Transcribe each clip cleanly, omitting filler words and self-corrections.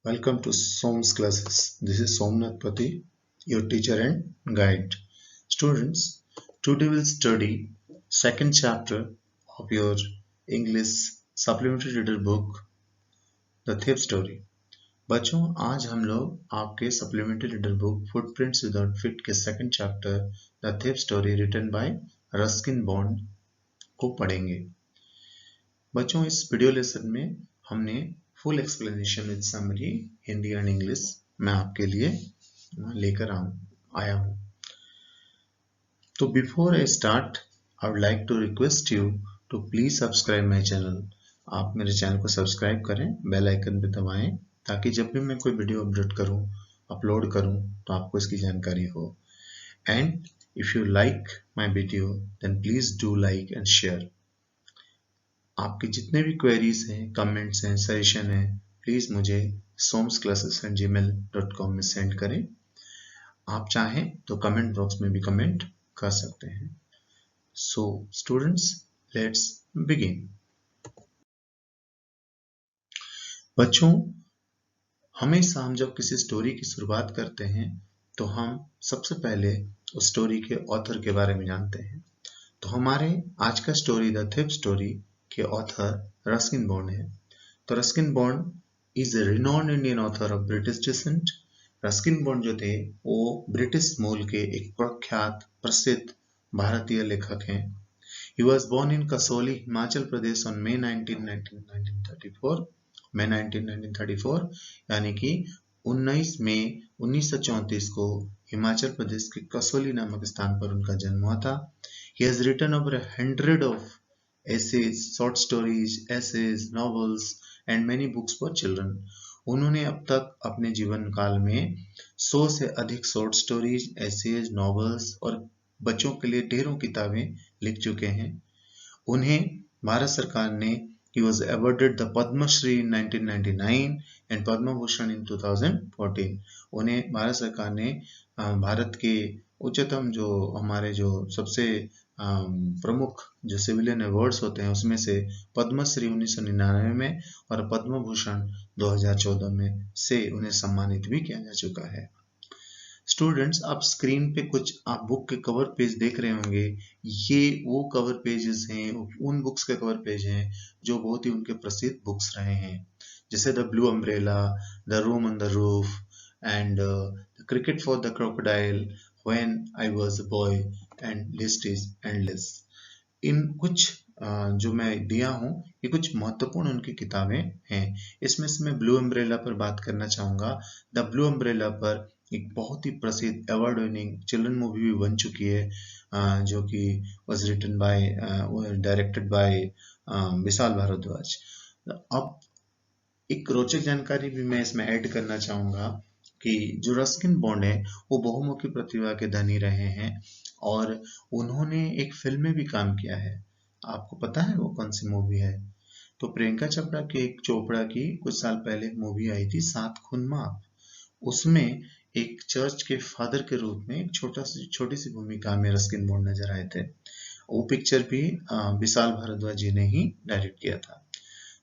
Welcome to Som's classes. This is Somnath Pati, your teacher and guide. Students, today we'll study second chapter of your English supplementary reader book, The Thief Story. बच्चों, आज हम लोग आपके supplementary reader book footprints without feet के second chapter the thief story written by Ruskin Bond को पढ़ेंगे। बच्चों, इस वीडियो लेसन में हमने full explanation with summary Hindi and English मैं आपके लिए लेकर आया हूं। तो before I start I would like to request you to please subscribe my channel. आप मेरे चैनल को सब्सक्राइब करें, बेल आइकन पे दबाएं ताकि जब भी मैं कोई वीडियो अपलोड करूं तो आपको इसकी जानकारी हो। And if you like my video then please do like and share. आपके जितने भी क्वेरीज हैं, कमेंट्स हैं, सजेशन हैं, प्लीज मुझे somsclasses@gmail.com में सेंड करें। आप चाहें तो कमेंट बॉक्स में भी कमेंट कर सकते हैं। So students, let's begin. बच्चों, हमेशा हम जब किसी स्टोरी की शुरुआत करते हैं तो हम सबसे पहले उस स्टोरी के ऑथर के बारे में जानते हैं। तो हमारे आज का स्टोरी द थिफ स्टोरी के ऑथर रस्किन बॉन्ड है। तो Ruskin Bond is a renowned Indian author of British descent. Ruskin Bond जो थे वो ब्रिटिश मूल के एक प्रख्यात प्रसिद्ध भारतीय लेखक हैं। He was born in Kasoli, Himachal Pradesh on May 19, 1934। May 19, 1934 यानी कि 19 मई 1934 को हिमाचल प्रदेश के कसोली नामक स्थान पर उनका जन्म हुआ था। He has written over 100 of essays, short stories, essays, novels and many books for children। उन्होंने अब तक अपने जीवन काल में 100 से अधिक शॉर्ट स्टोरीज, एसेज, नॉवेल्स और बच्चों के लिए ढेरों किताबें लिख चुके हैं। उन्हें भारत सरकार ने He was awarded the Padma Shri in 1999 and Padma Bhushan in 2014। उन्हें भारत सरकार ने भारत के उच्चतम हमारे सबसे प्रमुख जो सिविलियन अवार्ड्स होते हैं उसमें से पद्मश्री 1999 में और पद्म भूषण 2014 में से उन्हें सम्मानित भी किया जा चुका है। स्टूडेंट्स, आप स्क्रीन पे कुछ आप बुक के कवर पेज देख रहे होंगे। ये वो कवर पेजेस हैं, उन बुक्स के कवर पेज हैं जो बहुत ही उनके प्रसिद्ध बुक्स रहे हैं, जैसे the blue umbrella, the room on the roof and cricket for the crocodile, when I was a boy and list is endless. इन कुछ जो मैं दिया हूँ ये कुछ महत्वपूर्ण उनकी किताबें हैं। इसमें से मैं ब्लू अम्ब्रेला पर बात करना चाहूंगा। द ब्लू अम्ब्रेला पर एक बहुत ही प्रसिद्ध अवार्ड विनिंग चिल्ड्रन मूवी भी बन चुकी है जो कि was written by directed by Vishal Bhardwaj. अब एक रोचक जानकारी भी मैं इसमें ऐड करना चाहूंगा कि जो रस्किन बॉन्ड है वो बहुमुखी प्रतिभा के धनी रहे हैं और उन्होंने एक फिल्म में भी काम किया है। आपको पता है वो कौन सी मूवी है? तो प्रियंका चोपड़ा की कुछ साल पहले एक मूवी आई थी सात खून माफ। उसमें एक चर्च के फादर के रूप में एक छोटी सी भूमिका में रस्किन बॉन्ड नजर आए थे। वो पिक्चर भी विशाल भारद्वाज जी ने ही डायरेक्ट किया था।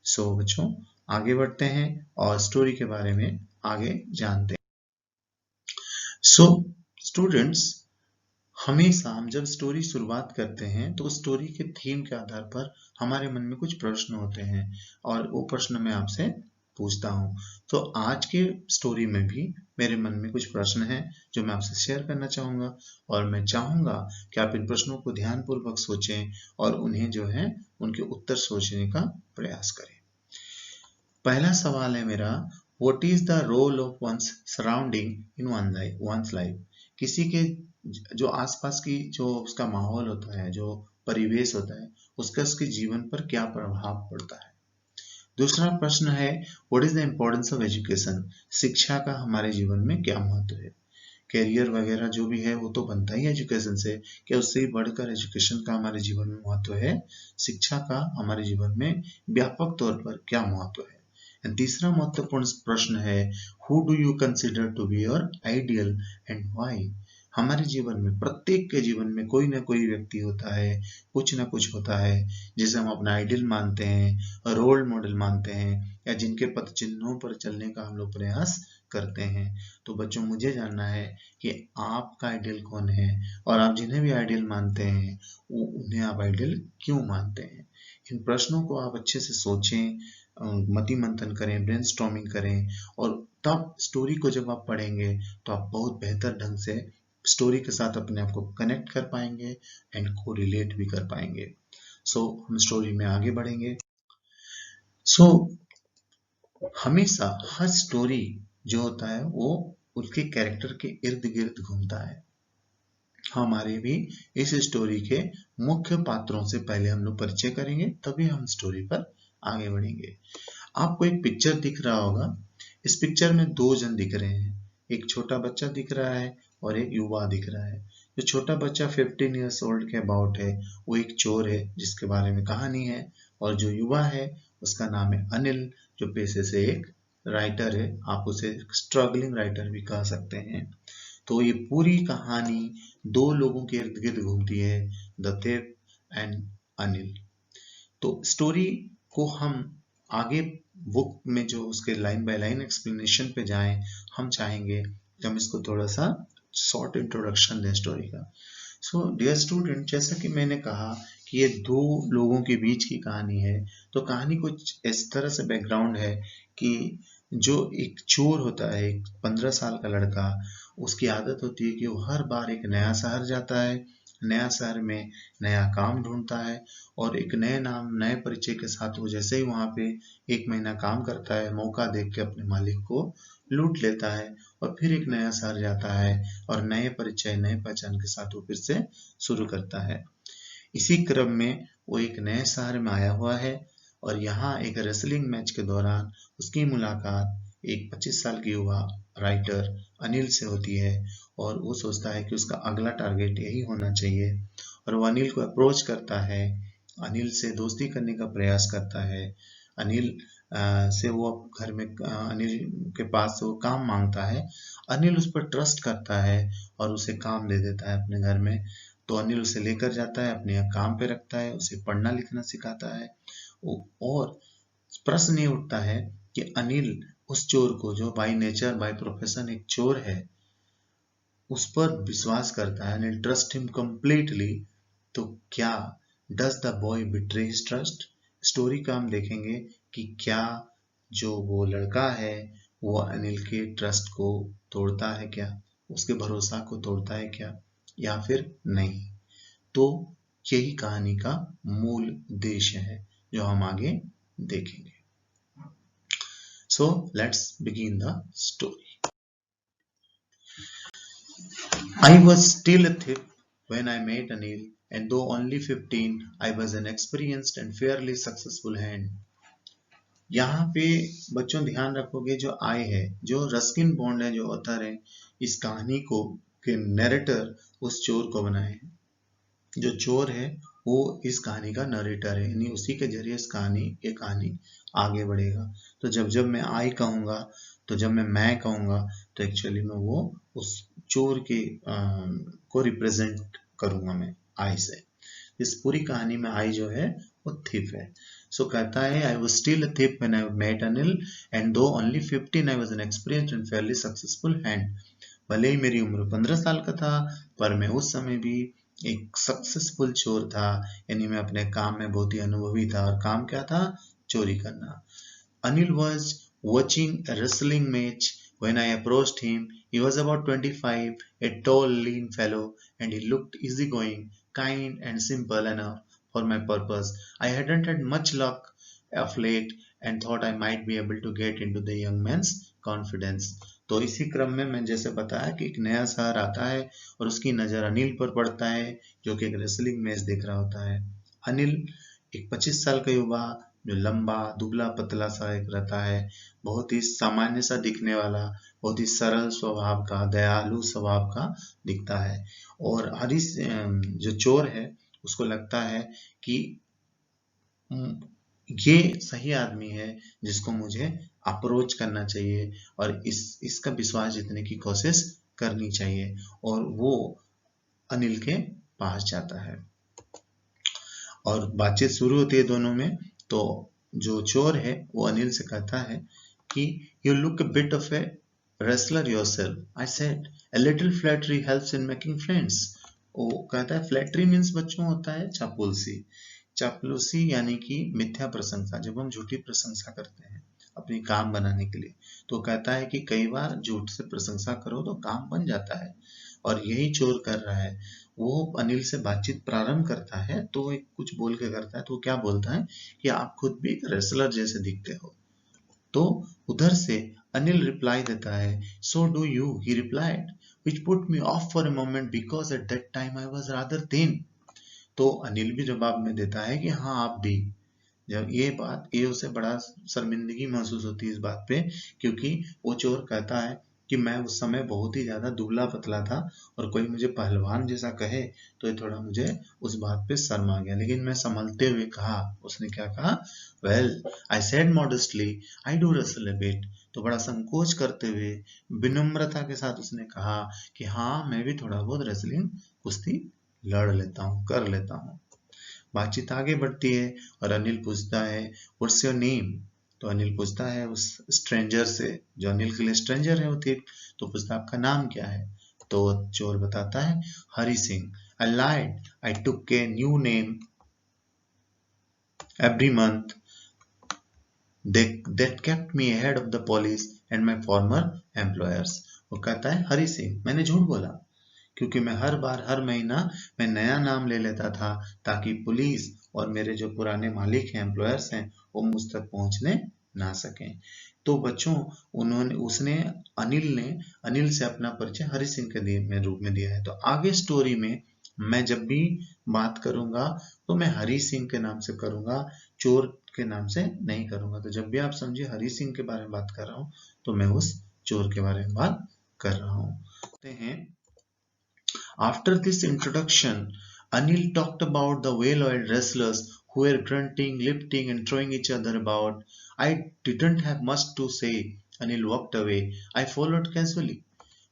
सो बच्चों, आगे बढ़ते हैं और स्टोरी के बारे में आगे जानते हैं। सो स्टूडेंट्स, हमेशा हम जब स्टोरी शुरुआत करते हैं तो स्टोरी के थीम के आधार पर हमारे मन में कुछ प्रश्न होते हैं और वो प्रश्न मैं आपसे पूछता हूं। तो आज के स्टोरी में भी मेरे मन में कुछ प्रश्न हैं जो मैं आपसे शेयर करना चाहूंगा और मैं चाहूंगा कि आप इन प्रश्नों को ध्यानपूर्वक सोचें और उन्हें उनके उत्तर सोचने का प्रयास करें। पहला सवाल है मेरा, what is the role of one's surrounding in one's life? किसी के जो आसपास की जो उसका माहौल होता है, जो परिवेश होता है, उसका उसके जीवन पर क्या प्रभाव पड़ता है। दूसरा प्रश्न है, what is the importance of education? शिक्षा का हमारे जीवन में क्या महत्व है? कैरियर वगैरह जो भी है वो तो बनता ही एजुकेशन से, क्या उससे ही बढ़कर एजुकेशन का हमारे जीवन में महत्व है? शिक्षा का हमारे जीवन में व्यापक तौर पर क्या महत्व है? तीसरा महत्वपूर्ण प्रश्न है, who do you consider to be your ideal and why? हमारे जीवन में, प्रत्येक के जीवन में कोई ना कोई व्यक्ति होता है, कुछ ना कुछ होता है जिसे हम अपना आइडियल मानते हैं, रोल मॉडल मानते हैं, या जिनके पथ चिन्हों पर चलने का हम लोग प्रयास करते हैं। तो बच्चों, मुझे जानना है कि आपका आइडियल कौन है, और आप जिन्हें भी आइडियल मानते हैं उन्हें आप आइडियल क्यों मानते हैं। इन प्रश्नों को आप अच्छे से सोचें, मति मंथन करें, ब्रेनस्टॉर्मिंग करें, और तब स्टोरी को जब आप पढ़ेंगे तो आप बहुत बेहतर ढंग से स्टोरी के साथ अपने आप को कनेक्ट कर पाएंगे एंड को रिलेट भी कर पाएंगे। हम स्टोरी में आगे बढ़ेंगे। हमेशा हर स्टोरी जो होता है वो उसके कैरेक्टर के इर्द गिर्द घूमता है। हमारे भी इस स्टोरी के मुख्य पात्रों से पहले हम लोग परिचय करेंगे, तभी हम स्टोरी पर आगे बढ़ेंगे। आपको एक पिक्चर दिख रहा होगा। इस पिक्चर में दो जन दिख रहे हैं, एक छोटा बच्चा दिख रहा है और एक युवा दिख रहा है। जो छोटा बच्चा 15 ईयर्स ओल्ड के अबाउट है, वो एक चोर है जिसके बारे में कहानी है, और जो युवा है उसका नाम है अनिल, जो पेशे से एक राइटर है। आप उसे स्ट्रगलिंग राइटर भी कह सकते हैं। तो ये पूरी कहानी दो लोगों के इर्द गिर्द घूमती है, द थिप एंड अनिल। तो स्टोरी को हम आगे बुक में जो उसके लाइन बाय लाइन एक्सप्लेनेशन पे जाएं, हम चाहेंगे कि हम इसको थोड़ा सा शॉर्ट इंट्रोडक्शन दें स्टोरी का। डियर स्टूडेंट, जैसा कि मैंने कहा कि ये दो लोगों के बीच की कहानी है, तो कहानी कुछ इस तरह से बैकग्राउंड है कि जो एक चोर होता है, एक 15 साल का लड़का, उसकी आदत होती है कि वो हर बार एक नया शहर जाता है, नया शहर में नया काम ढूंढता है, और एक नए नाम, नए परिचय के साथ वो जैसे ही वहां पे 1 महीना काम करता है, मौका देख के अपने मालिक को लूट लेता है, और फिर एक नया शहर जाता है और नए परिचय, नए पहचान के साथ वो फिर से शुरू करता है। इसी क्रम में वो एक नए शहर में आया हुआ है, और यहाँ एक रेसलिंग मैच के दौरान उसकी मुलाकात एक 25 साल की युवा राइटर अनिल से होती है, और वो सोचता है कि उसका अगला टारगेट यही होना चाहिए, और वो अनिल को अप्रोच करता है, अनिल से दोस्ती करने का प्रयास करता है। अनिल से वो घर में अनिल के पास वो काम मांगता है। अनिल उस पर ट्रस्ट करता है और उसे काम दे देता है अपने घर में। तो अनिल उसे लेकर जाता है, अपने काम पे रखता है, उसे पढ़ना लिखना सिखाता है, और प्रश्न ये उठता है कि अनिल उस चोर को, जो बाय नेचर, बाय प्रोफेशन एक चोर है, उस पर विश्वास करता है, अनिल ट्रस्ट हिम कंप्लीटली। तो क्या does the boy betray his trust? Story का हम देखेंगे कि क्या जो वो लड़का है वो अनिल के ट्रस्ट को तोड़ता है क्या, उसके भरोसा को तोड़ता है क्या, या फिर नहीं। तो यही कहानी का मूल उद्देश्य है जो हम आगे देखेंगे। Let's begin the story. I was still a thief when I met Anil, and though only 15, I was an experienced and fairly successful hand. यहाँ पे बच्चों ध्यान रखोगे, जो आई है, जो रस्किन बॉन्ड है, जो ऑथर है, इस कहानी को के नरेटर उस चोर को बनाए हैं। जो चोर है वो इस कहानी का नरेटर है, यानी उसी के जरिए इस ये कहानी आगे बढ़ेगा। तो जब जब मैं आई कहूँगा, तो जब मैं कहूँगा, तो एक्चुअली में वो उस चोर के को रिप्रेजेंट करूँगा मैं आई से। इस पूरी कहानी में आई जो है वो थिप है। कहता है, I was still a thief when I met Anil, and though only 15, I was an experienced and fairly successful hand. भले ही मेरी उम्र 15 साल का था, पर मैं उस समय भी एक सक्सेसफुल चोर था, यानी मैं अपने काम में बहुत ही अनुभवी था। और काम क्या था? चोरी करना। Anil was watching a wrestling match when I approached him. He was about 25, a tall, lean fellow, and he looked easygoing, kind, and simple enough for my purpose. I hadn't had much luck of late and thought I might be able to get into the young man's confidence. तो इसी क्रम में मैं जैसे बताया कि एक नया शहर आता है और उसकी नज़र अनिल पर पड़ता है, जो कि एक रेसलिंग मैच देख रहा होता है। अनिल एक 25 साल का युवा, जो लंबा, दुबला पतला सा एक रहता है, बहुत ही सामान्य सा दिखने वाला, बहुत ही सरल स्वभाव का, दयालु स्वभाव का दिखता है। और हरीश जो चोर है, उसको लगता है कि ये सही आदमी है जिसको मुझे अप्रोच करना चाहिए और इसका विश्वास जीतने की कोशिश करनी चाहिए, और वो अनिल के पास जाता है और बातचीत शुरू होती है दोनों में। तो जो चोर है वो अनिल से कहता है कि you look a bit of a wrestler yourself. I said a little flattery helps in making friends. वो कहता है फ्लैटरी मीन्स बच्चों होता है चापलूसी। चापलूसी यानी कि मिथ्या प्रशंसा, जब हम झूठी प्रशंसा करते हैं अपनी काम बनाने के लिए, तो कहता है कि कई बार झूठ से प्रशंसा करो तो काम बन जाता है, और यही चोर कर रहा है। वो अनिल से बातचीत प्रारंभ करता है तो वो कुछ बोल के करता है, तो वो क्या बोलता है कि आप खुद भी एक रेसलर जैसे दिखते हो। तो उधर से अनिल रिप्लाई देता है, so do you, he replied, which put me off for a moment because at that time I was rather thin। तो अनिल भी जवाब में देता है कि हाँ आप भी। जब ये उसे बड़ा शर्मिंदगी महसूस होती है इस बात पे, क्योंकि वो चोर कहता है कि मैं उस समय बहुत ही ज्यादा दुबला पतला था, और कोई मुझे पहलवान जैसा कहे तो ये थोड़ा मुझे उस बात पे शर्म आ गया, लेकिन मैं संभलते हुए कहा। उसने क्या कहा, well I said modestly I do wrestle a bit. तो बड़ा संकोच करते हुए विनम्रता के साथ उसने कहा कि हाँ मैं भी थोड़ा बहुत रेसलिंग कुश्ती लड़ लेता हूँ, कर लेता हूँ। बातचीत आगे बढ़ती है और अनिल पूछता है व्हाट्स योर नेम। तो अनिल पूछता है उस स्ट्रेंजर से, जो अनिल के लिए स्ट्रेंजर है वो थी, तो पूछता है आपका नाम क्या है। तो चोर बताता है Hari Singh. I lied, I took a new name every month that kept me ahead of the police and my former employers। वो कहता है हरि सिंह, मैंने झूठ बोला क्योंकि मैं हर बार हर महीना मैं नया नाम ले लेता था, ताकि पुलिस और मेरे जो पुराने मालिक हैं, एम्प्लॉयर्स हैं, वो मुझ तक पहुंचने ना सकें। तो बच्चों अनिल ने अनिल से अपना परिचय हरि सिंह के रूप में दिया है। तो आगे स्टोरी में मैं जब भी बात करूंगा तो मैं हरि सिंह के नाम से करूंगा, चोर के नाम से नहीं करूंगा। तो जब भी आप समझिए हरि सिंह के बारे में बात कर रहा हूं तो मैं उस चोर के बारे में बात कर रहा हूं। After this introduction, Anil talked about the well-oiled wrestlers who were grunting, lifting, and throwing each other about. I didn't have much to say. Anil walked away. I followed casually.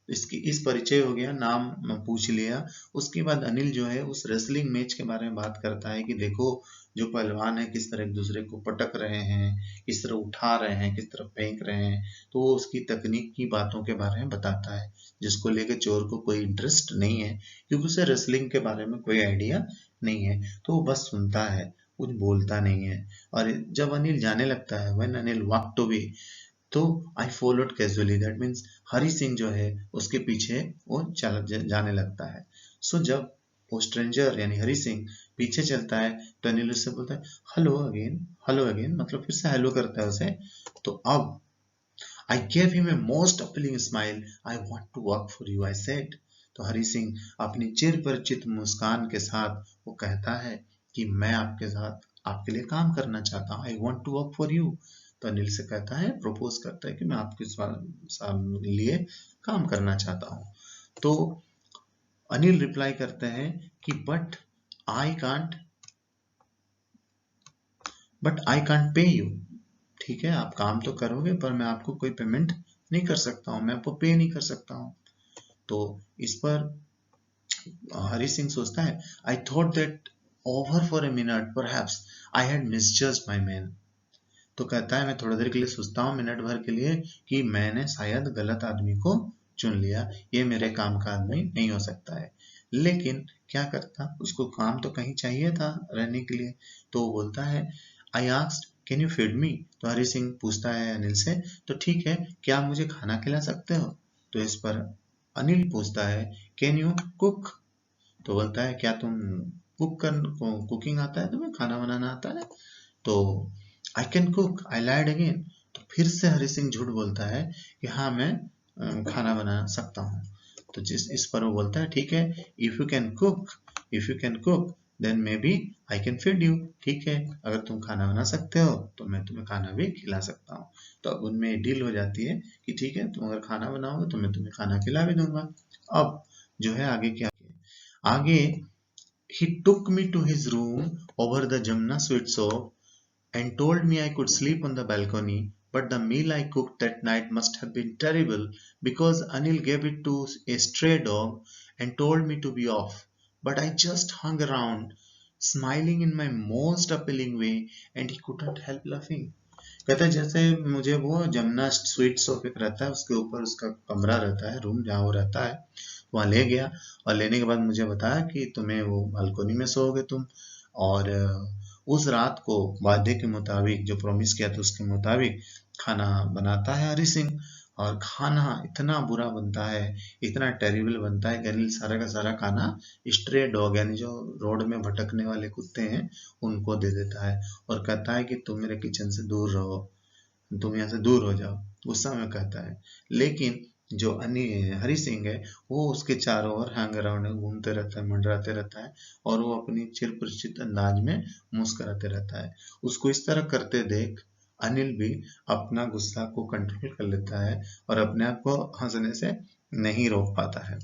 इस परिचय हो गया, नाम पूछ लिया। उसके बाद अनिल जो है उस रेसलिंग मैच के बारे में बात करता है कि देखो जो पहलवान है किस तरह एक दूसरे को पटक रहे हैं, किस तरह उठा रहे हैं, किस तरह फेंक रहे हैं। तो वो उसकी तकनीक की बातों के बारे में बताता है, जिसको लेकर चोर को कोई इंटरेस्ट नहीं है, क्योंकि उसे रेसलिंग के बारे में कोई आइडिया नहीं है। तो वो बस सुनता है, कुछ बोलता नहीं है। और जब अनिल जाने लगता है, व्हेन अनिल वॉक्ड अवे, तो I followed casually, that means Hari Singh जो है उसके पीछे वो जाने लगता है। सो जब वो स्ट्रेंजर यानी हरि सिंह पीछे चलता है तो अनिल उससे बोलता है हेलो अगेन, मतलब फिर से हेलो करता है उसे। तो अब I gave him a most appealing smile, I want to work for you, I said. तो हरि सिंह अपनी चिर परिचित मुस्कान के साथ वो कहता है कि मैं आपके साथ आपके लिए काम करना चाहता हूँ, I want to work for you. तो अनिल से कहता है, प्रपोज करता है कि मैं आपके लिए काम करना चाहता हूँ। तो अनिल रिप्लाई करते हैं कि but I can't pay you. ठीक है, आप काम तो करोगे पर मैं आपको कोई पेमेंट नहीं कर सकता हूँ, मैं आपको पे नहीं कर सकता हूँ। तो इस पर हरि सिंह सोचता है, I thought that over for a minute perhaps I had misjudged my man. तो कहता है मैं थोड़ी देर के लिए सोचता हूँ, मिनट भर के लिए, कि मैंने शायद गलत आदमी को चुन लिया, ये मेरे काम का आदमी नहीं हो सकता है। लेकिन क्या करता, उसको काम तो कहीं चाहिए था रहने के लिए। तो वो बोलता है I asked can you feed me. तो हरि सिंह पूछता है अनिल से, तो ठीक है क्या आप मुझे खाना खिला सकते हो। तो इस पर अनिल पूछता है कैन यू कुक। तो बोलता है क्या तुम कुकिंग आता है तुम्हें, खाना बनाना आता है। तो I can cook, I lied again. तो फिर से हरि सिंह झूठ बोलता है कि हाँ मैं खाना बना सकता हूँ। तो इस पर वो बोलता है ठीक है, if you can cook then maybe I can feed you. ठीक है, अगर तुम खाना बना सकते हो तो मैं तुम्हें खाना भी खिला सकता हूँ। तो अब उनमें डील हो जाती है कि ठीक है तुम अगर खाना बनाओगे तो मैं तुम्हें खाना खिला भी दूंगा। अब जो है आगे क्या, आगे he took me to his room over the Jamna sweet shop and told me I could sleep on the balcony but the meal I cooked that night must have been terrible because Anil gave it to a stray dog and told me to be off. But I just hung around, smiling in my most appealing way, and he couldn't help laughing. कहता है जैसे मुझे वो Jamuna sweet shop एक रहता है, उसके ऊपर उसका कमरा रहता है, रूम जहाँ वो रहता है, वहाँ ले गया और लेने के बाद मुझे बताया कि तुम्हें वो बालकोनी में सोओगे तुम। और उस रात को वादे के मुताबिक, जो प्रॉमिस किया था उसके मुताबिक खाना बनाता है हरि सिंह, और खाना इतना बुरा बनता है, इतना टेरिबल बनता है कि अनिल सारा का सारा खाना स्ट्रे डॉग यानी जो रोड में भटकने वाले कुत्ते हैं उनको दे देता है, और कहता है कि तुम मेरे किचन से दूर रहो, तुम यहाँ से दूर हो जाओ, गुस्सा में कहता है। लेकिन जो हरि सिंह है वो उसके चारों ओर हैंग अराउंड घूमते रहता है, मंडराते रहता है, और वो अपनी चिर परिचित अंदाज में मुस्कुराते रहता है। उसको इस तरह करते देख अनिल भी अपना गुस्सा को कंट्रोल कर लेता है और अपने आप को हंसने से नहीं रोक पाता है,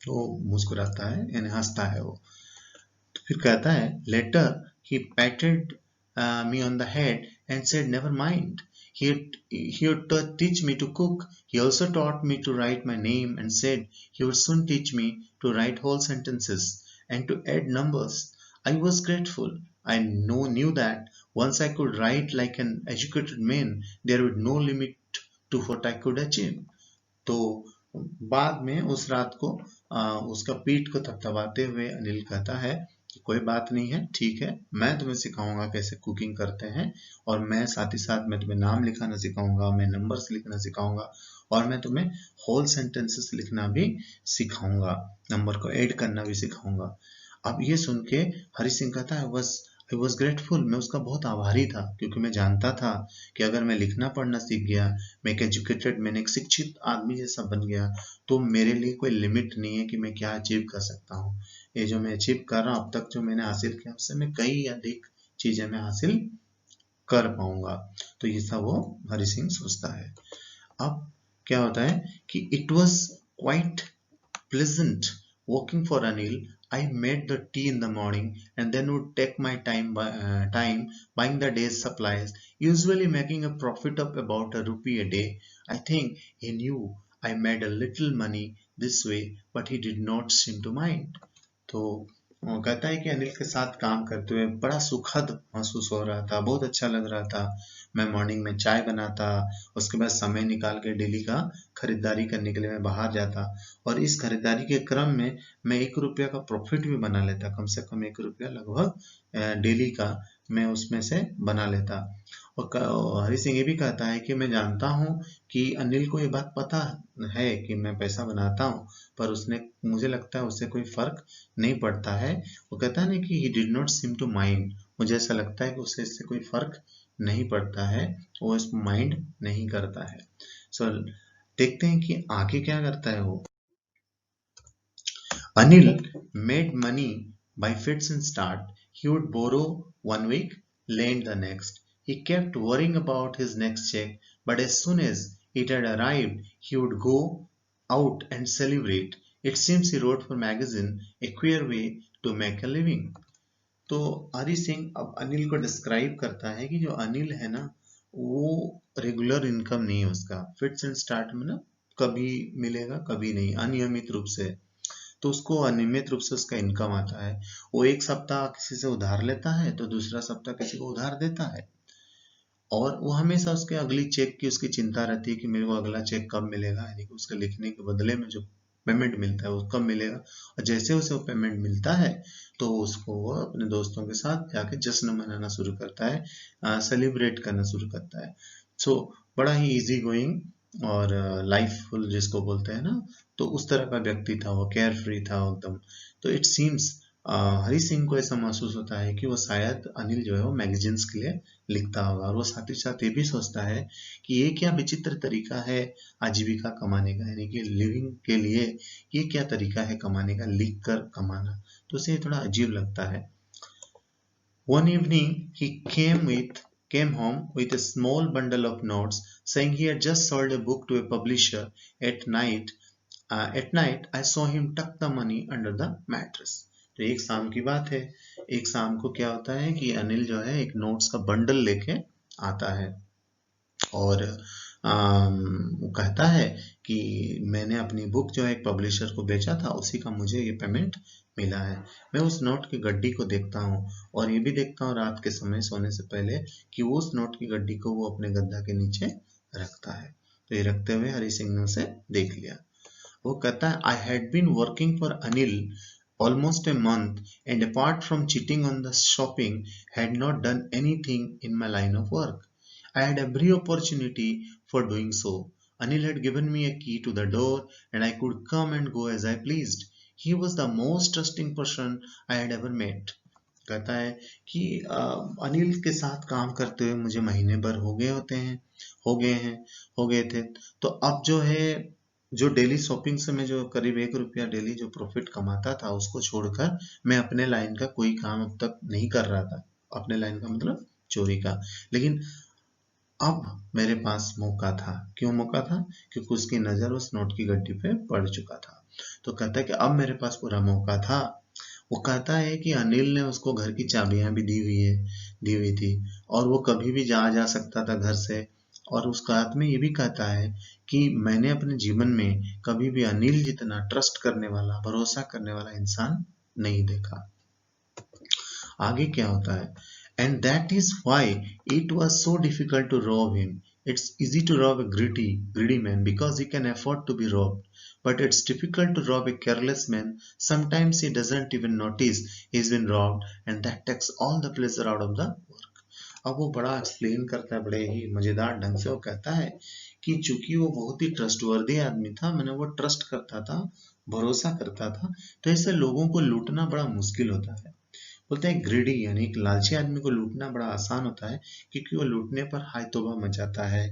वो मुस्कुराता है यानी हंसता है वो। तो फिर कहता है later he patted me on the head and said, "Never mind. He would teach me to cook. He also taught me to write my name and said he would soon teach me to write whole sentences and to add numbers." I was grateful. I knew that once I could write like an educated man, there would no limit to what I could achieve. तो बाद में उस रात को उसका पीठ को थपथपाते हुए अनिल कहता है कि कोई बात नहीं है, ठीक है, मैं तुम्हें सिखाऊंगा कैसे कुकिंग करते हैं, और मैं साथ ही साथ मैं तुम्हें नाम लिखाना सिखाऊंगा, मैं नंबर्स लिखना सिखाऊंगा, और मैं तुम्हें होल सेंटेंसेस लिखना भी सिखाऊंगा, नंबर को ऐड करना भी सिखाऊंगा। अब ये सुन के हरि सिंह कहता है आई वॉज ग्रेटफुल, मैं उसका बहुत आभारी था, क्योंकि मैं जानता था कि अगर मैं लिखना पढ़ना सीख गया, मैं एक एजुकेटेड, मैंने एक शिक्षित आदमी जैसा बन गया, तो मेरे लिए कोई लिमिट नहीं है कि मैं क्या अचीव कर सकता हूँ। ये जो मैं अचीव कर रहा हूँ अब तक, जो मैंने हासिल किया, उससे मैं कई अधिक चीजें मैं हासिल कर पाऊंगा। तो ये सब वो हरि सिंह सोचता है। अब क्या होता है कि it was quite pleasant working for Anil. I made the tea in the morning and then would take my time buying the day's supplies, usually making a profit of about ₹1 a day. I think he knew I made a little money this way, but he did not seem to mind. तो वो कहता है कि अनिल के साथ काम करते हुए बड़ा सुखद महसूस हो रहा था, बहुत अच्छा लग रहा था। मैं मॉर्निंग में चाय बनाता, उसके बाद समय निकाल के डेली का खरीदारी करने के लिए मैं बाहर जाता, और इस खरीदारी के क्रम में मैं ₹1 का प्रॉफिट भी बना लेता, कम से कम ₹1 लगभग डेली का मैं उसमें से बना लेता। और हरि सिंह ये भी कहता है कि मैं जानता हूँ कि अनिल को ये बात पता है कि मैं पैसा बनाता हूँ, पर उसने, मुझे लगता है उससे कोई फर्क नहीं पड़ता है। वो कहता है ना कि he did not seem to mind, मुझे ऐसा लगता है कि उसे इससे कोई फर्क नहीं पड़ता है, वो इसको माइंड नहीं करता है। सो देखते हैं कि आगे क्या करता है वो। Anil made money by fits and start. He would borrow one week, lend the next. He kept worrying about his next check, but as soon as it had arrived, he would go out and celebrate. It seems he wrote for magazine, a queer way to make a living. तो हरि सिंह अब अनिल को describe करता है कि जो अनिल है ना, वो रेगुलर इनकम नहीं है उसका, फिट्स एंड स्टार्ट में ना कभी मिलेगा कभी नहीं, अनियमित रूप से, तो उसको अनियमित रूप से उसका इनकम आता है। वो एक सप्ताह किसी से उधार लेता है तो दूसरा सप्ताह किसी को उधार देता है, और वो हमेशा उसके अगली चेक की उसकी चिंता रहती है कि मेरे को अगला चेक कब मिलेगा, यानी कि उसके लिखने के बदले में जो पेमेंट मिलता है वो कब मिलेगा। और जैसे उसे वो पेमेंट मिलता है तो उसको वो अपने दोस्तों के साथ जाके जश्न मनाना शुरू करता है, सेलिब्रेट करना शुरू करता है। सो बड़ा ही इजी गोइंग और लाइफफुल जिसको बोलते हैं ना, तो उस तरह का व्यक्ति था वो, केयर फ्री था एकदम। तो इट सीम्स हरि सिंह को ऐसा महसूस होता है कि वो शायद अनिल जो है वो मैगजीन्स के लिए लिखता होगा, और वो साथ ही साथ ये भी सोचता है कि ये क्या विचित्र तरीका है आजीविका कमाने का, यानी कि लिविंग के लिए ये क्या तरीका है कमाने का, लिख कर कमाना, तो उसे थोड़ा अजीब लगता है। One evening he came home with a small bundle of notes, saying he had just sold a book to a publisher. At night I saw him tuck the money under the mattress. तो एक शाम की बात है, एक शाम को क्या होता है कि अनिल जो है एक नोट्स का बंडल लेके आता है, और वो कहता है कि मैंने अपनी बुक जो है एक पब्लिशर को बेचा था, उसी का मुझे ये पेमेंट मिला है। मैं उस नोट की गड्डी को देखता हूँ और ये भी देखता हूँ रात के समय सोने से पहले कि वो उस नोट की गड्डी को वो अपने गद्दा के नीचे रखता है। तो ये रखते हुए हरी सिंह ने उसे देख लिया। वो कहता है, I had been working for Anil almost a month, and apart from cheating on the shopping, had not done anything in my line of work. I had every opportunity for doing so. Anil had given me a key to the door, and I could come and go as I pleased. He was the most trusting person I had ever met. कहता है कि अनिल के साथ काम करते हुए मुझे महीने भर हो गए थे। तो अब जो है, जो डेली शॉपिंग से मैं जो करीब 1 रुपया डेली जो प्रॉफिट कमाता था, उसको छोड़कर मैं अपने लाइन का कोई काम अब तक नहीं कर रहा था। अपने लाइन का मतलब चोरी का। लेकिन अब मेरे पास मौका था। क्यों मौका था? क्योंकि उसकी नजर उस नोट की गड्डी पे पड़ चुका था। तो कहता है कि अब मेरे पास पूरा मौका था। वो कहता है कि अनिल ने उसको घर की चाबियां भी दी हुई थी और वो कभी भी जा सकता था घर से। और उस रात में ये भी कहता है कि मैंने अपने जीवन में कभी भी अनिल जितना ट्रस्ट करने वाला, भरोसा करने वाला इंसान नहीं देखा। आगे क्या होता है? And that is why it was so difficult to rob him. It's easy to rob a greedy man because he can afford to be robbed. But it's difficult to rob a careless man. Sometimes he doesn't even notice he's been robbed, and that takes all the pleasure out of the work. अब वो बड़ा explain करता है, बड़े ही मजेदार ढंग से। वो कहता है कि चूंकि वो बहुत ही ट्रस्टवर्दी आदमी था, मैंने वो ट्रस्ट करता था, भरोसा करता था, तो इससे लोगों को लूटना बड़ा मुश्किल होता है। बोलते हैं ग्रीडी यानी एक लालची आदमी को लूटना बड़ा आसान होता है, क्योंकि वो लूटने पर हाय तौबा मचाता है,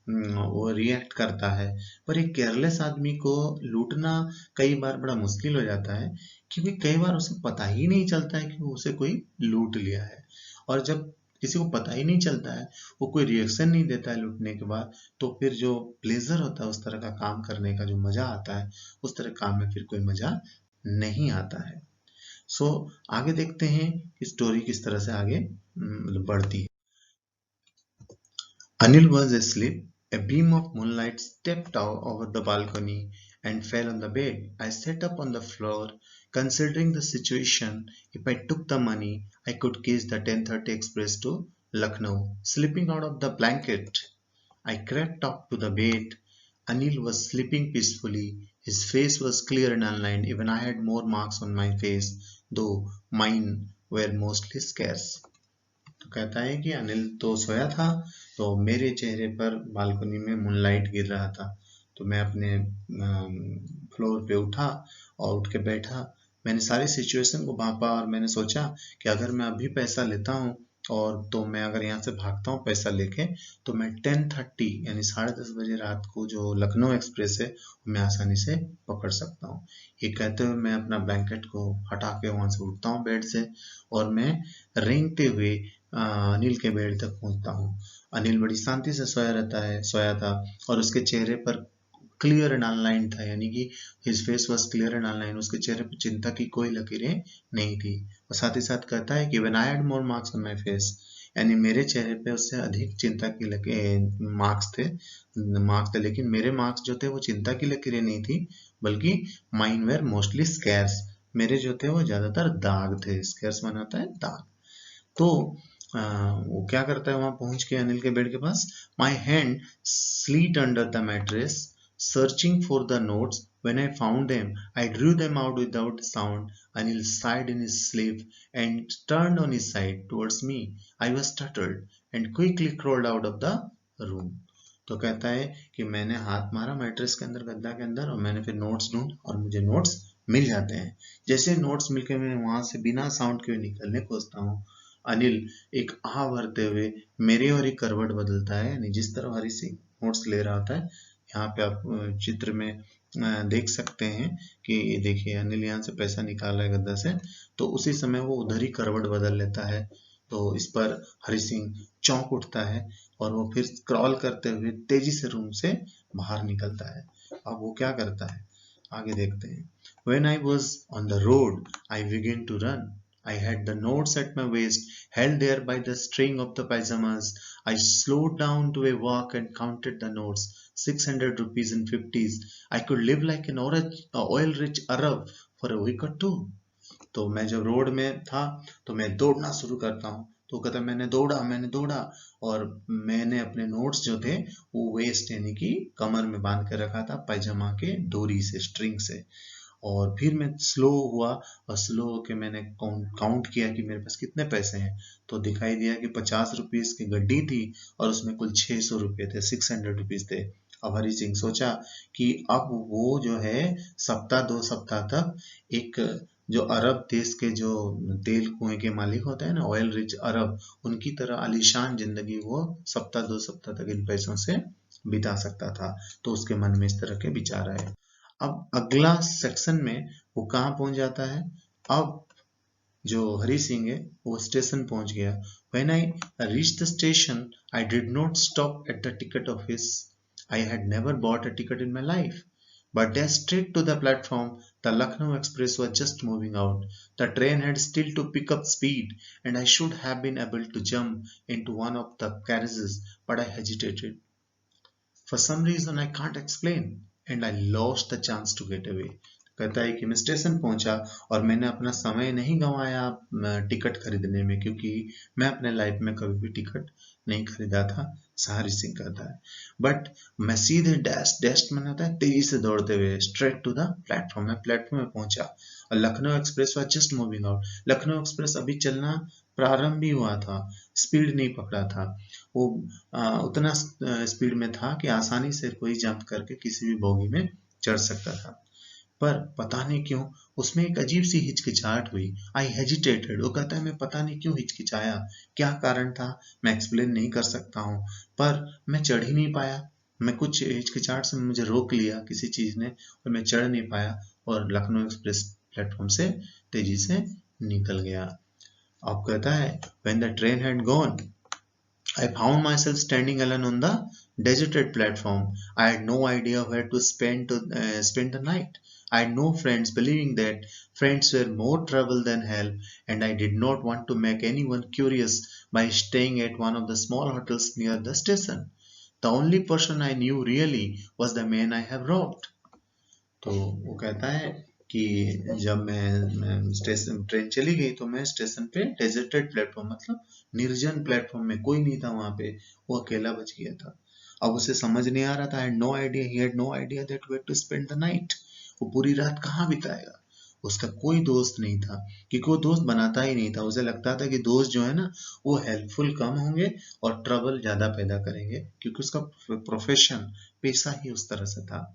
वो रिएक्ट करता है। पर एक केयरलेस आदमी को लूटना कई बार बड़ा मुश्किल हो जाता है, क्योंकि कई बार उसे पता ही नहीं चलता है कि उसे कोई लूट लिया है। और जब किसी को पता ही नहीं चलता है, वो कोई रिएक्शन नहीं देता है लूटने के बाद, तो फिर जो प्लेजर होता है उस तरह का काम करने का, जो मजा आता है, उस तरह काम में फिर कोई मजा नहीं आता है। सो आगे देखते हैं कि स्टोरी किस तरह से आगे बढ़ती है। Anil was asleep. A beam of moonlight stepped out over the balcony and fell on the bed. I sat up on the floor, considering the situation. If I took the money, I could catch the 10:30 express to Lucknow. Slipping out of the blanket, I crept up to the bed. Anil was sleeping peacefully. His face was clear and unlined. Even I had more marks on my face, though mine were mostly scars. तो कहता है कि अनिल तो सोया था, तो मेरे चेहरे पर बालकनी में मूनलाइट गिर रहा था। तो मैं अपने फ्लोर पे उठा और उठ के बैठा। मैंने सारी सिचुएशन को भांपा और मैंने सोचा कि अगर मैं अभी पैसा लेता हूँ और तो मैं अगर यहाँ से भागता हूँ पैसा लेके, तो मैं 10:30 यानी 10:30 बजे रात को जो लखनऊ एक्सप्रेस है, मैं आसानी से पकड़ सकता हूँ। ये कहते हुए मैं अपना ब्लैंकेट को हटा के वहां से उठता हूँ बेड से और मैं रेंगते हुए अनिल के बेड तक पहुंचता हूँ। अनिल बड़ी शांति से सोया था और उसके चेहरे पर क्लियर एंड अनलाइन था, यानी कि his face was clear and online. उसके चेहरे पर चिंता की कोई लकीरें नहीं थी। और साथ ही साथ कहता है कि when I had more marks on my face, यानी मेरे चेहरे पे उससे अधिक चिंता की मार्क्स थे, लेकिन मेरे मार्क्स जो थे वो चिंता की लकीरें नहीं थी, बल्कि माइन वेर मोस्टली स्कैर्स, मेरे जो थे वो ज्यादातर दाग थे। स्कैर्स माना होता है दाग। तो वो क्या करता है वहां पहुंच के अनिल के बेड के पास? My hand slid under the mattress searching for the notes. When I found them, I drew them out without sound. Anil sighed in his sleep and turned on his side towards me. I was startled and quickly crawled out of the room. तो कहता है कि मैंने हाथ मारा mattress के अंदर, गद्दा के अंदर, और मैंने फिर नोट्स ढूंढ और मुझे नोट्स मिल जाते हैं। जैसे नोट्स मिलके मैं वहां से बिना साउंड के निकलने खोजता हूँ, अनिल एक आह भरते हुए मेरे और एक करवट बदलता है, यानी जिस तरह हरी सिंह नोट्स ले रहा होता है। यहाँ पे आप चित्र में देख सकते हैं कि देखिए अनिल यहाँ से पैसा निकाल रहा है गद्दा से, तो उसी समय वो उधर ही करवट बदल लेता है। तो इस पर हरी सिंह चौंक उठता है और वो फिर क्रॉल करते हुए तेजी से रूम से बाहर निकलता है। अब वो क्या करता है आगे देखते हैं। When I was on the road, I began to run. I had the notes at my waist, held there by the string of the pajamas. I slowed down to a walk and counted the notes. 600 rupees in 50s. I could live like an oil-rich Arab for a week or two. तो मैं जब road में था तो मैं दौड़ना शुरू करता हूँ, तो कहता मैंने दौड़ा और मैंने अपने नोट्स जो थे वो वेस्ट यानी कि कमर में बांध के रखा था पैजामा के डोरी से, स्ट्रिंग से। और फिर मैं स्लो हुआ और स्लो होके मैंने काउंट किया कि मेरे पास कितने पैसे हैं, तो दिखाई दिया कि 50 रुपीज की गड्डी थी और उसमें कुल 600 रुपये थे, 600 रुपीज थे। अब हरी सिंह सोचा कि अब वो जो है सप्ताह 2 सप्ताह तक एक जो अरब देश के जो तेल कुएं के मालिक होते हैं ना, ऑयल रिच अरब, उनकी तरह आलीशान जिंदगी वो सप्ताह 2 सप्ताह तक इन पैसों से बिता सकता था। तो उसके मन में इस तरह के विचार आए। अब अगला सेक्शन में वो कहाँ पहुंच जाता है, अब जो हरी सिंह है वो स्टेशन पहुंच गया। When I reached the station, I did not stop at the ticket office. I had never bought a ticket in my life, but dashed straight to the platform. The Lucknow Express was just moving out. The train had still to pick up speed, and I should have been able to jump into one of the carriages, but I hesitated. For some reason I can't explain, and I lost the chance to get away. कहता है कि मैं station पहुंचा और मैंने अपना समय नहीं गंवाया टिकट खरीदने में, क्योंकि मैं अपने लाइफ में कभी भी टिकट नहीं खरीदा था। हरी सिंह कहता है बट मैं सीधे डैश मैंने होता है तेजी से दौड़ते हुए स्ट्रेट टू द प्लेटफॉर्म, मैं प्लेटफॉर्म में पहुंचा और Lucknow express was just moving out. Lucknow express अभी चलना प्रारंभ ही हुआ था, स्पीड नहीं पकड़ा था वो, उतना स्पीड में था कि आसानी से कोई जंप करके किसी भी बोगी में चढ़ सकता था। पर पता नहीं क्यों उसमें एक अजीब सी हिचकिचाहट हुई। आई हेजिटेटेड, वो कहता है मैं पता नहीं क्यों हिचकिचाया, क्या कारण था मैं एक्सप्लेन नहीं कर सकता हूँ, पर मैं चढ़ ही नहीं पाया। मैं कुछ हिचकिचाहट से मुझे रोक लिया किसी चीज ने और मैं चढ़ नहीं पाया और लखनऊ एक्सप्रेस प्लेटफॉर्म से तेजी से निकल गया। अब कहता है when the train had gone, I found myself standing alone on the deserted platform. I had no idea where to spend the night. I had no friends, believing that friends were more trouble than help, and I did not want to make anyone curious by staying at one of the small hotels near the station. The only person I knew really was the man I have robbed. तो वो कहता है कि जब मैं station train चली गई तो मैं स्टेशन पे डेजर्टेड प्लेटफॉर्म मतलब निर्जन प्लेटफॉर्म में कोई नहीं था वहां पे, वो अकेला बच गया था। अब उसे समझ नहीं आ रहा था, he had no idea that where to spend the night, वो पूरी रात कहाँ बिताएगा। उसका कोई दोस्त नहीं था, क्योंकि वो दोस्त बनाता ही नहीं था। उसे लगता था कि दोस्त जो है ना वो हेल्पफुल कम होंगे और ट्रबल ज्यादा पैदा करेंगे, क्योंकि उसका प्रोफेशन, पेशा ही उस तरह से था।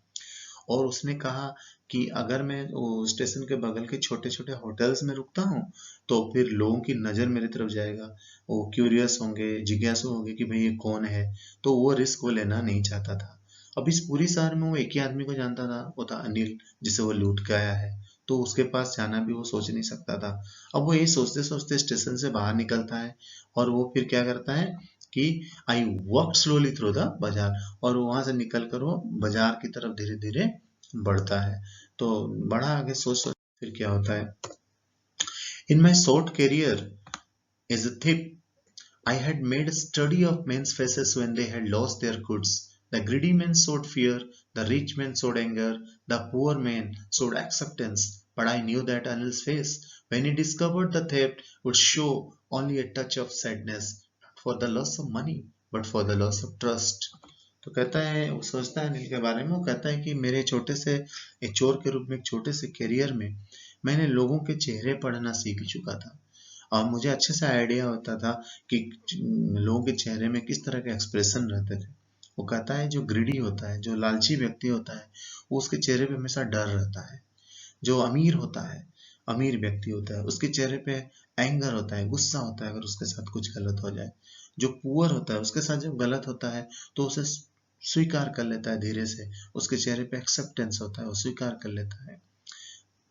और उसने कहा कि अगर मैं वो स्टेशन के बगल के छोटे छोटे होटल्स में रुकता हूँ तो फिर लोगों की नज़र मेरी तरफ जाएगा, वो क्यूरियस होंगे, जिज्ञासु होंगे कि भाई ये कौन है, तो वो रिस्क वो लेना नहीं चाहता था। अब इस पूरी शहर में वो एक ही आदमी को जानता था, वो था अनिल, जिसे वो लूट के आया है, तो उसके पास जाना भी वो सोच नहीं सकता था। अब वो यही सोचते सोचते स्टेशन से बाहर निकलता है और वो फिर क्या करता है कि I walk slowly through the बाजार, और वहां से निकल कर वो बाजार की तरफ धीरे धीरे बढ़ता है। तो बड़ा आगे सोच सोच फिर क्या होता है। In my short career as a thief I had made a study of men's faces when they had lost their goods. The greedy men showed fear, the rich men showed anger, the poor men showed acceptance. But I knew that Anil's face, when he discovered the theft, would show only a touch of sadness, not for the loss of money, but for the loss of trust. तो कहता है, वो सोचता है अनिल के बारे में, वो कहता है कि मेरे छोटे से एक चोर के रूप में एक छोटे से करियर में मैंने लोगों के चेहरे पढ़ना सीख चुका था और मुझे अच्छे से आइडिया होता था कि लोगों के चेहरे में किस तरह के एक्सप्रेशन रहते थे। वो कहता है जो ग्रीडी होता है, जो लालची व्यक्ति होता है, वो उसके चेहरे पे हमेशा डर रहता है। जो अमीर होता है, अमीर व्यक्ति होता है, उसके चेहरे पे एंगर होता है, गुस्सा होता है अगर उसके साथ कुछ गलत हो जाए। जो पुअर होता है, उसके साथ जब गलत होता है तो उसे स्वीकार कर लेता है धीरे से, उसके चेहरे पे एक्सेप्टेंस होता है, वो स्वीकार कर लेता है।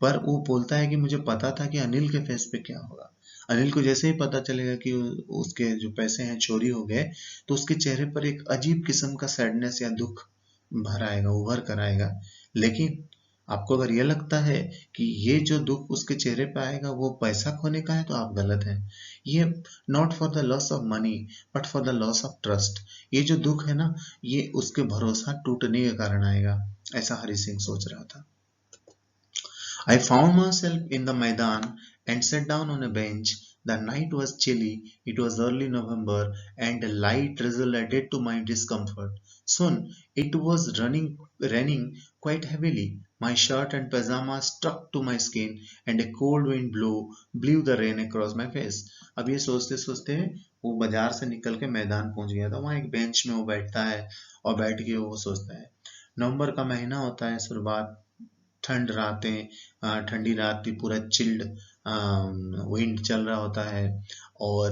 पर वो बोलता है कि मुझे पता था कि अनिल के फेस पे क्या होगा। अनिल को जैसे ही पता चलेगा कि उसके जो पैसे हैं चोरी हो गए, तो उसके चेहरे पर एक अजीब किस्म का सैडनेस या दुख भर आएगा, उभर कर आएगा। लेकिन आपको अगर ये लगता है कि ये जो दुख उसके चेहरे पे आएगा वो पैसा खोने का है, तो आप गलत हैं। ये not for the loss of money but for the loss of trust. ये जो दुख है ना, ये उसके भरोसा टूटने के कारण आएगा, ऐसा हरि सिंह सोच रहा था। I found myself in the Maidan and sat down on a bench. The night was chilly, it was early November, and a light drizzle added to my discomfort. Soon it was raining quite heavily. My shirt and pajamas stuck to my skin, and a cold wind blew the rain across my face. अब ये सोचते सोचते वो बाजार से निकल के मैदान पहुंच गया था। वहां एक बेंच में वो बैठता है और बैठ के वो सोचता है। नवंबर का महीना होता है, शुरुआत, ठंड रातें, ठंडी रात थी, पूरा चिल्ड विंड चल रहा होता है, और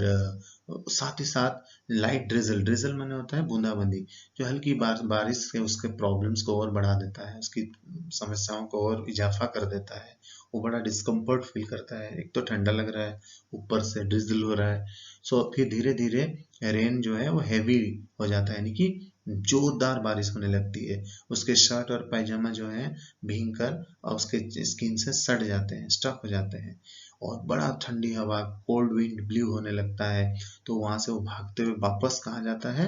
साथ ही साथ लाइट ड्रिजल, ड्रिजल माने होता है बूंदाबंदी, जो हल्की बारिश से उसके प्रॉब्लम्स को और बढ़ा देता है, उसकी समस्याओं को और इजाफा कर देता है। वो बड़ा डिस्कम्फर्ट फील करता है, एक तो ठंडा लग रहा है, ऊपर से ड्रिजल हो रहा है। सो फिर धीरे धीरे रेन जो है वो हैवी हो जाता है, यानी कि जोरदार बारिश होने लगती है। उसके शर्ट और पैजामा जो है भीग कर और उसके स्किन से सड़ जाते हैं, स्टक हो जाते हैं, और बड़ा ठंडी हवा, कोल्ड विंड ब्लू होने लगता है। तो वहां से वो भागते हुए वापस कहाँ जाता है?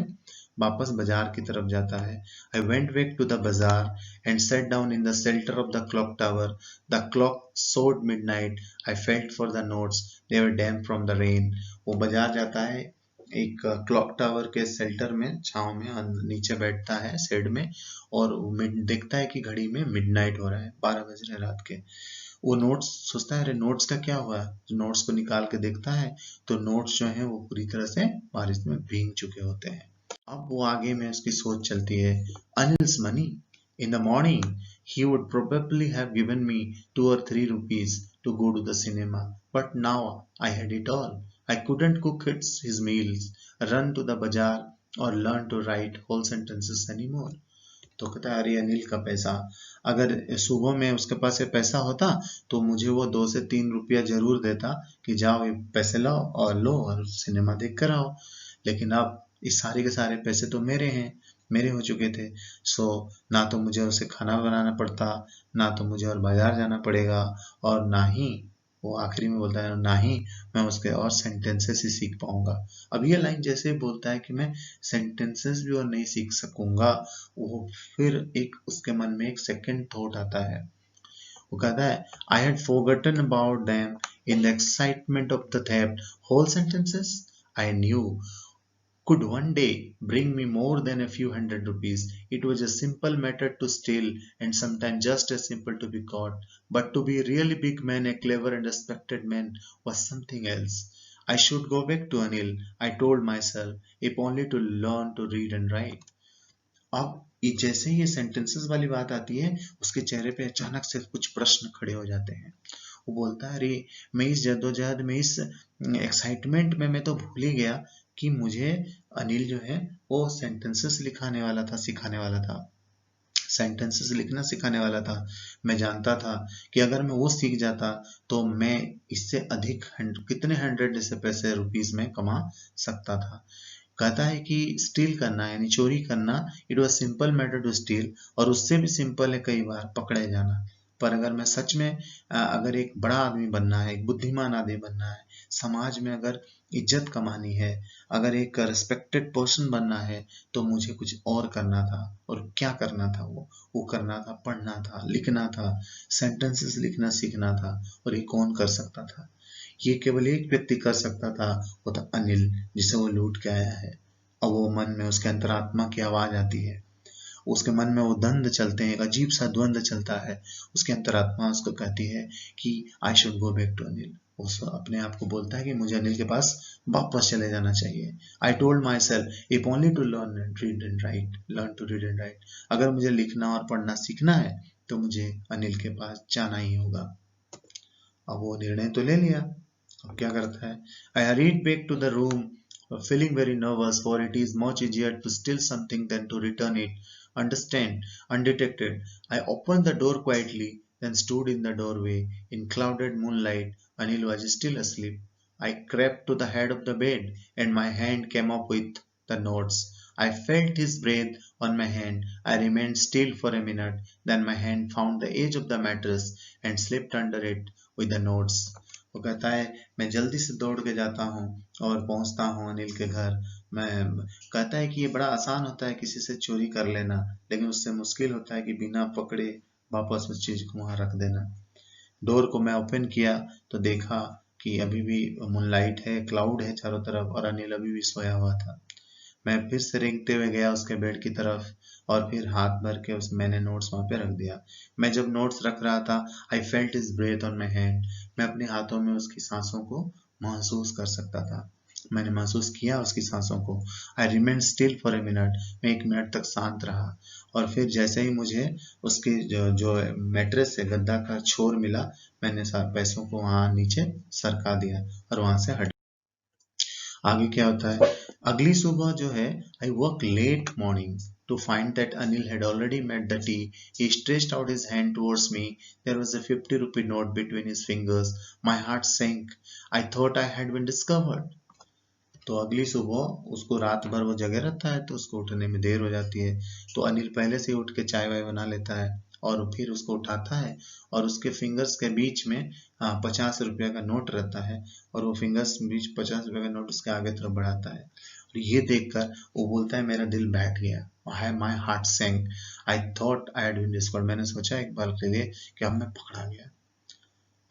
वापस बाजार की तरफ जाता है। I went back to the bazaar and sat down in the shelter of the clock tower. The clock showed midnight. I felt for the notes. They were damp from the rain. वो बाजार जाता है, एक clock tower के shelter में, छांव में, नीचे बैठता है शेड में, और देखता है कि घड़ी में मिडनाइट हो रहा है, 12 बज रहे रात के। वो नोट्स सोचता है, अरे नोट्स का क्या हुआ? नोट्स को निकाल के देखता है तो नोट्स जो है वो पूरी तरह से बारिश में भीग चुके होते हैं। अब वो आगे में उसकी सोच चलती है, Anil's money. In the morning, he would probably have given me 2 or 3 rupees to go to the cinema, but now I had it all. I couldn't cook his meals, run to the bazaar, or learn to write whole sentences anymore. तो कहता है, अरे अनिल का पैसा, अगर सुबह में उसके पास ये पैसा होता तो मुझे वो 2 से 3 रुपया जरूर देता कि जाओ ये पैसे लाओ और लो और सिनेमा देख कर आओ। लेकिन अब इस सारे के सारे पैसे तो मेरे हैं, मेरे हो चुके थे। सो ना तो मुझे उसे खाना बनाना पड़ता, ना तो मुझे और बाजार जाना पड़ेगा, और ना ही वो आखिरी में बोलता है, ना ही मैं उसके और सेंटेंसेस ही सीख पाऊंगा। अब ये लाइन जैसे बोलता है कि मैं सेंटेंसेस भी और नहीं सीख सकूंगा, वो फिर एक उसके मन में एक सेकंड थॉट आता है। वो कहता है, I had forgotten about them in the excitement of the theft. Whole sentences I knew could one day bring me more than a few hundred rupees. It was a simple matter to steal, and sometimes just as simple to be caught. But to be a really big man, a clever and respected man, was something else. I should go back to Anil, I told myself, if only to learn to read and write. अब जैसे ही ये sentences वाली बात आती है, उसके चेहरे पे अचानक से कुछ प्रश्न खड़े हो जाते हैं। वो बोलता है, अरे मैं इस जद्दोजहद में, इस एक्साइटमेंट में मैं तो भूल ही गया कि मुझे अनिल जो है वो सेंटेंसेस लिखाने वाला था, सिखाने वाला था, सेंटेंसेस लिखना सिखाने वाला था। मैं जानता था कि अगर मैं वो सीख जाता तो मैं इससे अधिक कितने हंड्रेड से पैसे रुपीस में कमा सकता था। कहता है कि स्टील करना यानी चोरी करना, it was simple matter to steal, और उससे भी सिंपल है कई बार पकड़े जाना। पर अगर मैं सच में अगर एक बड़ा आदमी बनना है, एक बुद्धिमान आदमी बनना है, समाज में अगर इज्जत कमानी है, अगर एक रिस्पेक्टेड पर्सन बनना है, तो मुझे कुछ और करना था। और क्या करना था? वो करना था, पढ़ना था, लिखना था, सेंटेंसेस लिखना सीखना था। और ये कौन कर सकता था? ये केवल एक व्यक्ति कर सकता था, वो था अनिल, जिसे वो लूट के आया है। और वो मन में उसके अंतरात्मा की आवाज आती है, उसके मन में वो द्वंद्व चलते हैं, एक अजीब सा द्वंद्व चलता है। उसकी अंतरात्मा उसको कहती है कि I should go back to Anil. वो अपने आप को बोलता है कि मुझे अनिल के पास वापस चले जाना चाहिए। I told myself, if only to learn read and write, learn to read and write. अगर मुझे लिखना और पढ़ना सीखना है तो मुझे अनिल के पास जाना ही होगा। अब वो निर्णय तो ले लिया, अब क्या करता है? आई hurried back to the room, feeling very nervous, for it is much easier to steal something than to return it, understand, undetected. I opened the door quietly, then stood in the doorway. In clouded moonlight, Anil was still asleep. I crept to the head of the bed, and my hand came up with the notes. I felt his breath on my hand. I remained still for a minute. Then my hand found the edge of the mattress and slipped under it with the notes. वो कहता है मैं जल्दी से दौड़ के जाता हूँ और पहुंचता हूँ अनिल के घर। मैं कहता है कि ये बड़ा आसान होता है किसी से चोरी कर लेना, लेकिन उससे मुश्किल होता है कि बिना पकड़े वापस उस चीज को वहां रख देना। डोर को मैं ओपन किया तो देखा कि अभी भी मूनलाइट है, क्लाउड है चारों तरफ और अनिल अभी भी सोया हुआ था। मैं फिर से रेंगते हुए गया उसके बेड की तरफ और फिर हाथ भर के उस मैंने नोट्स वहां पे रख दिया। मैं जब नोट्स रख रहा था, I felt his breath on my hand. मैं अपने हाथों में उसकी सांसों को महसूस कर सकता था। मैंने महसूस किया उसकी सांसों को। I remain still for a minute. मैं 1 मिनट तक शांत रहा और फिर जैसे ही मुझे उसके जो मैट्रेस से गद्दा का छोर मिला, मैंने पैसों को वहां नीचे सरका दिया और वहां से हट। आगे क्या होता है? अगली सुबह जो है, I work late morning to find that Anil had already made the tea. He stretched out his hand towards me. There was a 50 rupee note between his fingers. My heart sank. I thought I had been discovered. तो अगली सुबह उसको रात भर वो जगे रहता है तो उसको उठने में देर हो जाती है। तो अनिल पहले से उठ के चाय वाय बना लेता है और फिर उसको उठाता है और उसके फिंगर्स के बीच में 50 रुपया का नोट रहता है और वो फिंगर्स बीच 50 रुपया का नोट उसके आगे तरफ बढ़ाता है। और ये देखकर वो बोलता है मेरा दिल बैठ गया। My heart sank. I thought I had been discovered. मैंने सोचा एक बार के लिए कि अब मैं पकड़ा गया।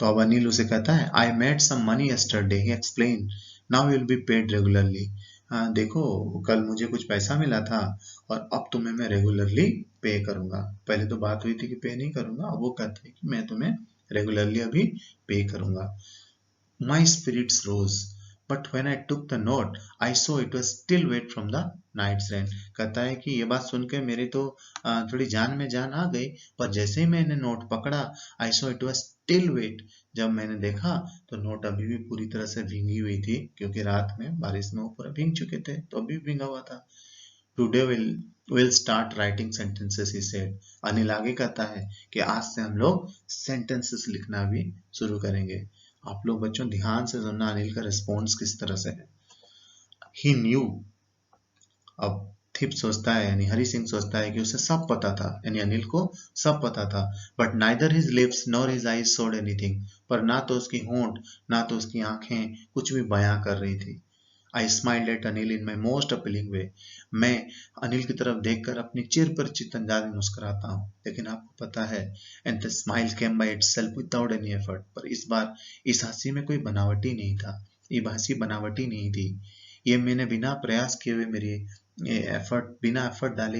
तो अब अनिल उसे कहता है I made some money yesterday, he explain, now will be paid regularly. देखो कल मुझे कुछ पैसा मिला था और अब तुम्हें मैं रेगुलरली पे करूंगा। पहले तो बात हुई थी कि पे नहीं करूंगा, अब वो कहते हैं कि मैं तुम्हें रेगुलरली अभी पे करूंगा। My spirits rose but when I took the note I saw it was still wet from the night's rain. कहता है कि ये बात सुन के मेरी तो थोड़ी जान में जान आ गई, पर जैसे ही मैंने नोट पकड़ा, I saw it was still wet. जब मैंने देखा तो नोट अभी भी पूरी तरह से भींगी हुई थी, क्योंकि रात में बारिश में वो पूरा भींग चुके थे, तो अभी भी भींगा हुआ था। Today will start writing sentences, he said. Anil आगे कहता है कि आज से हम लोग सेंटेंसेस लिखना भी शुरू करेंगे। आप लोग बच्चों ध्यान से सुनना अनिल का रिस्पॉन्स किस तरह से है। ही न्यू। अब थिप सोचता है यानी हरि सिंह सोचता है कि उसे सब पता था, यानी अनिल को सब पता था। But neither his lips nor his eyes showed anything. पर ना तो उसकी होंठ ना तो उसकी आंखें कुछ भी बयां कर रही थी। I smiled at Anil in my most appealing way. मैं अनिल की तरफ देखकर अपनी चिर परिचित अंदाज में मुस्कुराता हूँ, लेकिन आपको पता है, and the smile came by itself without any effort. पर इस बार इस हंसी में कोई बनावटी नहीं था, ये हंसी बनावटी नहीं थी। ये मैंने बिना प्रयास किए हुए मेरी बिना एफर्ट डाले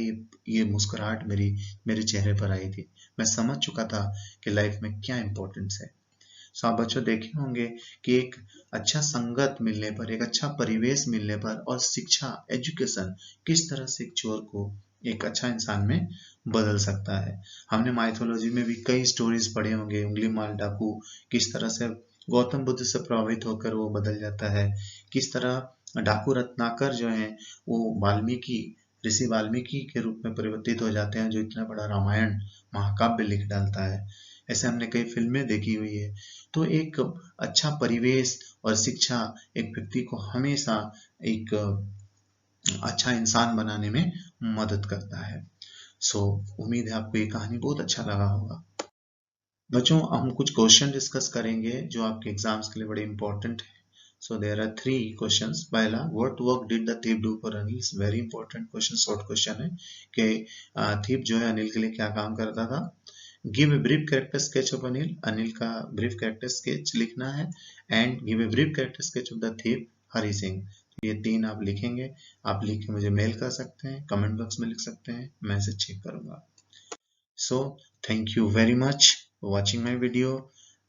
ये मुस्कुराहट मेरे चेहरे पर आई थी। मैं समझ चुका था कि लाइफ में क्या इंपॉर्टेंस है। सो आप बच्चों देखे होंगे कि एक अच्छा संगत मिलने पर, एक अच्छा परिवेश मिलने पर और शिक्षा, एजुकेशन किस तरह से एक चोर को एक अच्छा इंसान में बदल सकता है। हमने माइथोलॉजी में भी कई स्टोरीज पढ़े होंगे। उंगली माल डाकू किस तरह से गौतम बुद्ध से प्रभावित होकर वो बदल जाता है, किस तरह डाकू रत्नाकर जो है वो वाल्मीकि, ऋषि वाल्मीकि के रूप में परिवर्तित हो जाते हैं, जो इतना बड़ा रामायण महाकाव्य लिख डालता है। ऐसे हमने कई फिल्में देखी हुई है। तो एक अच्छा परिवेश और शिक्षा एक व्यक्ति को हमेशा एक अच्छा इंसान बनाने में मदद करता है। सो उम्मीद है आपको ये कहानी बहुत अच्छा लगा होगा। बच्चों हम कुछ क्वेश्चन डिस्कस करेंगे जो आपके एग्जाम्स के लिए बड़े इंपॉर्टेंट है। So there are 3 questions. पहला, what work did the thief do for Anil? Very important question, short question है कि थीफ जो है अनिल के लिए क्या काम करता था। Give a brief character sketch of Anil. Anil का ब्रीफ कैरेक्टर स्केच लिखना है। And give a brief character sketch of the thief Hari Singh. ये 3 आप लिखेंगे। आप लिख के मुझे मेल कर सकते हैं, कमेंट बॉक्स में लिख सकते हैं, मैं इसे चेक करूंगा। So thank you very much for watching my video,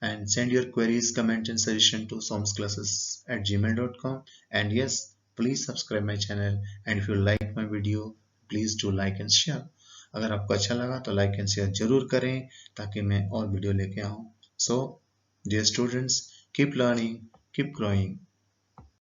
and send your queries, comment and suggestion to somsclasses@gmail.com. And yes, please subscribe my channel, and if you like my video, please do like and share. अगर आपको अच्छा लगा तो like and share जरूर करें ताकि मैं और वीडियो लेके आऊं। So dear students, keep learning, keep growing.